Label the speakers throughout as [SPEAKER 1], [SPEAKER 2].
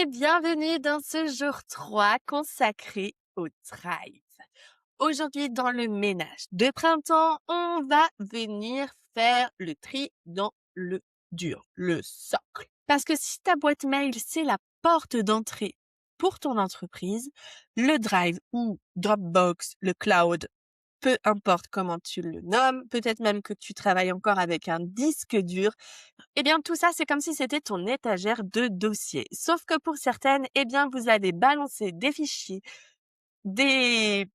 [SPEAKER 1] et bienvenue dans ce jour 3 consacré au Drive. Aujourd'hui, dans le ménage de printemps, on va venir faire le tri dans le dur, le socle. Parce que si ta boîte mail, c'est la porte d'entrée pour ton entreprise, le Drive ou Dropbox, le cloud, peu importe comment tu le nommes, peut-être même que tu travailles encore avec un disque dur, eh bien, tout ça, c'est comme si c'était ton étagère de dossiers. Sauf que pour certaines, eh bien, vous avez balancé des fichiers, des,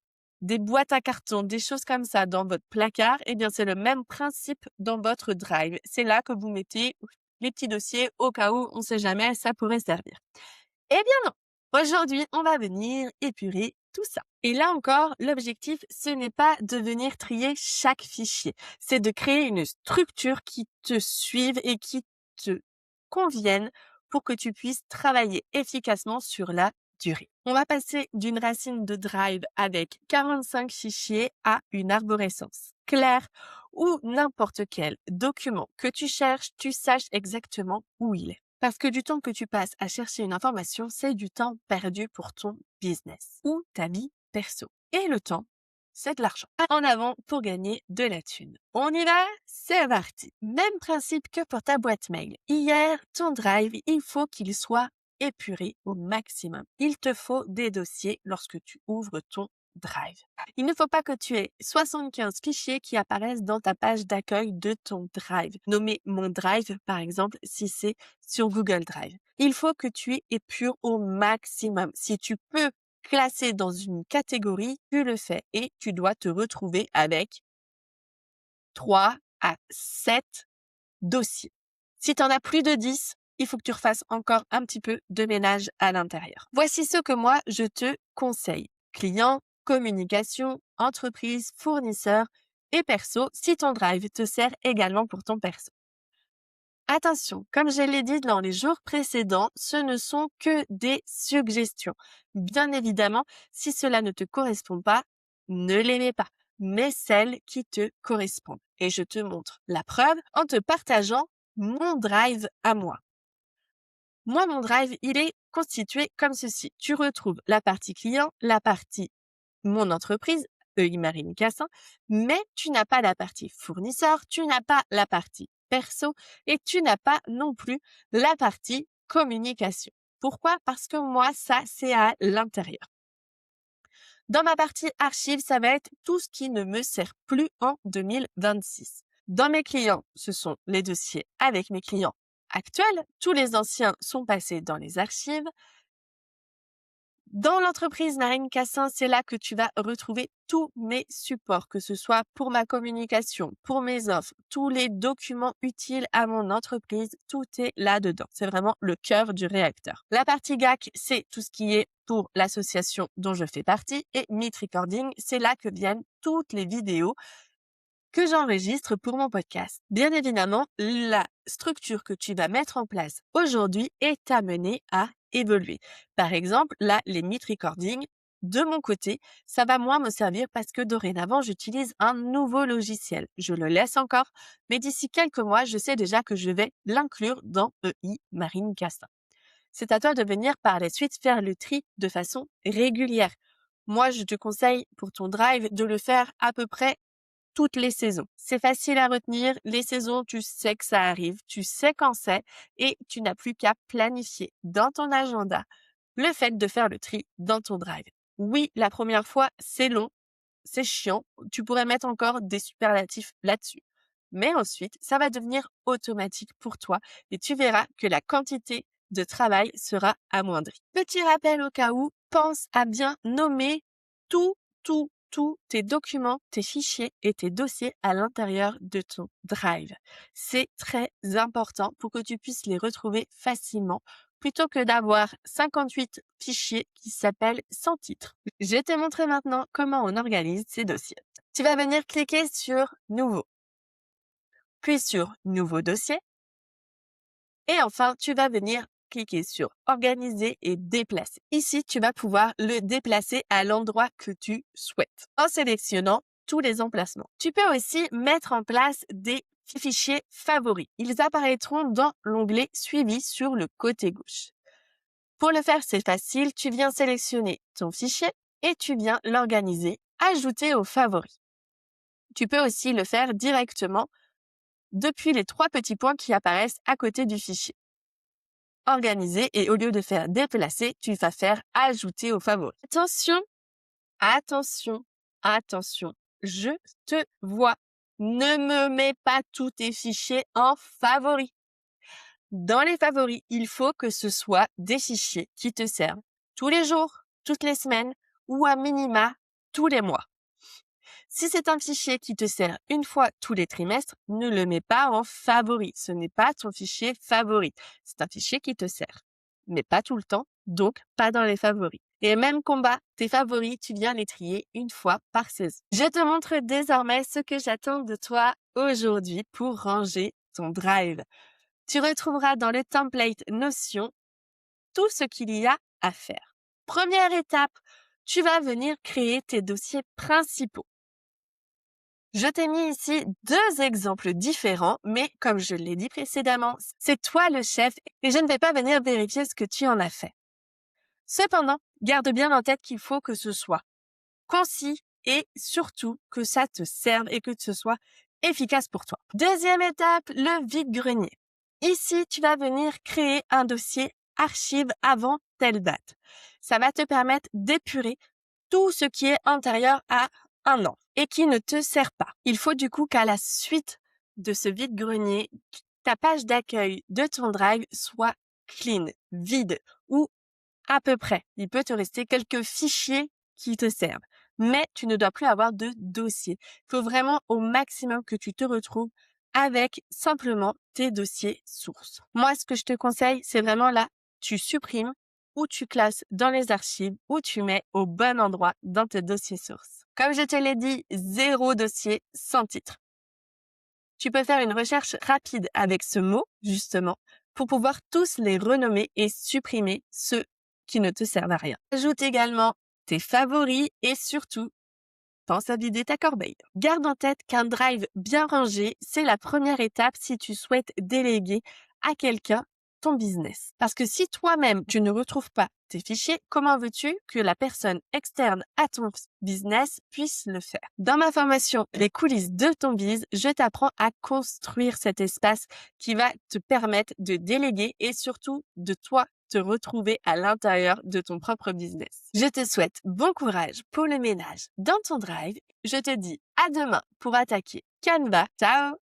[SPEAKER 1] des boîtes à carton, des choses comme ça dans votre placard. Eh bien, c'est le même principe dans votre Drive. C'est là que vous mettez les petits dossiers au cas où, on ne sait jamais, ça pourrait servir. Eh bien non. Aujourd'hui, on va venir épurer tout ça. Et là encore, l'objectif, ce n'est pas de venir trier chaque fichier. C'est de créer une structure qui te suive et qui te convienne pour que tu puisses travailler efficacement sur la durée. On va passer d'une racine de Drive avec 45 fichiers à une arborescence claire où n'importe quel document que tu cherches, tu saches exactement où il est. Parce que du temps que tu passes à chercher une information, c'est du temps perdu pour ton business ou ta vie perso. Et le temps, c'est de l'argent. En avant pour gagner de la thune. On y va? C'est parti. Même principe que pour ta boîte mail. Hier, ton Drive, il faut qu'il soit épuré au maximum. Il te faut des dossiers lorsque tu ouvres ton Drive. Il ne faut pas que tu aies 75 fichiers qui apparaissent dans ta page d'accueil de ton Drive. Nommé Mon Drive, par exemple, si c'est sur Google Drive. Il faut que tu épures au maximum. Si tu peux classer dans une catégorie, tu le fais et tu dois te retrouver avec 3 à 7 dossiers. Si tu en as plus de 10, il faut que tu refasses encore un petit peu de ménage à l'intérieur. Voici ce que moi, je te conseille. Client, communication, entreprise, fournisseur et perso, si ton Drive te sert également pour ton perso. Attention, comme je l'ai dit dans les jours précédents, ce ne sont que des suggestions. Bien évidemment, si cela ne te correspond pas, ne les mets pas, mais celles qui te correspondent. Et je te montre la preuve en te partageant mon Drive à moi. Moi, mon Drive, il est constitué comme ceci. Tu retrouves la partie client, la partie mon entreprise, EI Marine Cassin, mais tu n'as pas la partie fournisseur, tu n'as pas la partie perso et tu n'as pas non plus la partie communication. Pourquoi? Parce que moi, ça, c'est à l'intérieur. Dans ma partie archives, ça va être tout ce qui ne me sert plus en 2026. Dans mes clients, ce sont les dossiers avec mes clients actuels. Tous les anciens sont passés dans les archives. Dans l'entreprise Marine Cassin, c'est là que tu vas retrouver tous mes supports, que ce soit pour ma communication, pour mes offres, tous les documents utiles à mon entreprise, tout est là-dedans. C'est vraiment le cœur du réacteur. La partie GAC, c'est tout ce qui est pour l'association dont je fais partie et Meet Recording, c'est là que viennent toutes les vidéos que j'enregistre pour mon podcast. Bien évidemment, la structure que tu vas mettre en place aujourd'hui est amenée à évoluer. Par exemple, là, les Meet Recording, de mon côté, ça va moins me servir parce que dorénavant, j'utilise un nouveau logiciel. Je le laisse encore, mais d'ici quelques mois, je sais déjà que je vais l'inclure dans EI Marine Cassin. C'est à toi de venir par la suite faire le tri de façon régulière. Moi, je te conseille pour ton drive de le faire à peu près toutes les saisons. C'est facile à retenir. Les saisons, tu sais que ça arrive, tu sais quand c'est et tu n'as plus qu'à planifier dans ton agenda le fait de faire le tri dans ton drive. Oui, la première fois, c'est long, c'est chiant. Tu pourrais mettre encore des superlatifs là-dessus. Mais ensuite, ça va devenir automatique pour toi et tu verras que la quantité de travail sera amoindrie. Petit rappel au cas où, pense à bien nommer tout, tous tes documents, tes fichiers et tes dossiers à l'intérieur de ton Drive. C'est très important pour que tu puisses les retrouver facilement plutôt que d'avoir 58 fichiers qui s'appellent sans titre. Je vais te montrer maintenant comment on organise ces dossiers. Tu vas venir cliquer sur Nouveau, puis sur Nouveau dossier et enfin, tu vas venir cliquer sur Organiser et déplacer. Ici, tu vas pouvoir le déplacer à l'endroit que tu souhaites en sélectionnant tous les emplacements. Tu peux aussi mettre en place des fichiers favoris. Ils apparaîtront dans l'onglet Suivi sur le côté gauche. Pour le faire, c'est facile. Tu viens sélectionner ton fichier et tu viens l'organiser, ajouter aux favoris. Tu peux aussi le faire directement depuis les 3 petits points qui apparaissent à côté du fichier. Organiser et au lieu de faire déplacer, tu vas faire ajouter aux favoris. Attention, attention, attention. Je te vois. Ne me mets pas tous tes fichiers en favoris. Dans les favoris, il faut que ce soit des fichiers qui te servent tous les jours, toutes les semaines ou à minima tous les mois. Si c'est un fichier qui te sert une fois tous les trimestres, ne le mets pas en favori. Ce n'est pas ton fichier favori. C'est un fichier qui te sert, mais pas tout le temps, donc pas dans les favoris. Et même combat, tes favoris, tu viens les trier une fois par saison. Je te montre désormais ce que j'attends de toi aujourd'hui pour ranger ton Drive. Tu retrouveras dans le template Notion tout ce qu'il y a à faire. Première étape, tu vas venir créer tes dossiers principaux. Je t'ai mis ici 2 exemples différents, mais comme je l'ai dit précédemment, c'est toi le chef et je ne vais pas venir vérifier ce que tu en as fait. Cependant, garde bien en tête qu'il faut que ce soit concis et surtout que ça te serve et que ce soit efficace pour toi. Deuxième étape, le vide-grenier. Ici, tu vas venir créer un dossier archive avant telle date. Ça va te permettre d'épurer tout ce qui est antérieur à 1 an et qui ne te sert pas. Il faut du coup qu'à la suite de ce vide-grenier, ta page d'accueil de ton Drive soit clean, vide ou à peu près. Il peut te rester quelques fichiers qui te servent, mais tu ne dois plus avoir de dossier. Il faut vraiment au maximum que tu te retrouves avec simplement tes dossiers sources. Moi, ce que je te conseille, c'est vraiment là, tu supprimes ou tu classes dans les archives ou tu mets au bon endroit dans tes dossiers sources. Comme je te l'ai dit, 0 dossier sans titre. Tu peux faire une recherche rapide avec ce mot, justement, pour pouvoir tous les renommer et supprimer ceux qui ne te servent à rien. Ajoute également tes favoris et surtout, pense à vider ta corbeille. Garde en tête qu'un Drive bien rangé, c'est la première étape si tu souhaites déléguer à quelqu'un ton business. Parce que si toi-même, tu ne retrouves pas tes fichiers, comment veux-tu que la personne externe à ton business puisse le faire? Dans ma formation Les coulisses de ton biz, je t'apprends à construire cet espace qui va te permettre de déléguer et surtout de toi te retrouver à l'intérieur de ton propre business. Je te souhaite bon courage pour le ménage dans ton Drive. Je te dis à demain pour attaquer Canva. Ciao!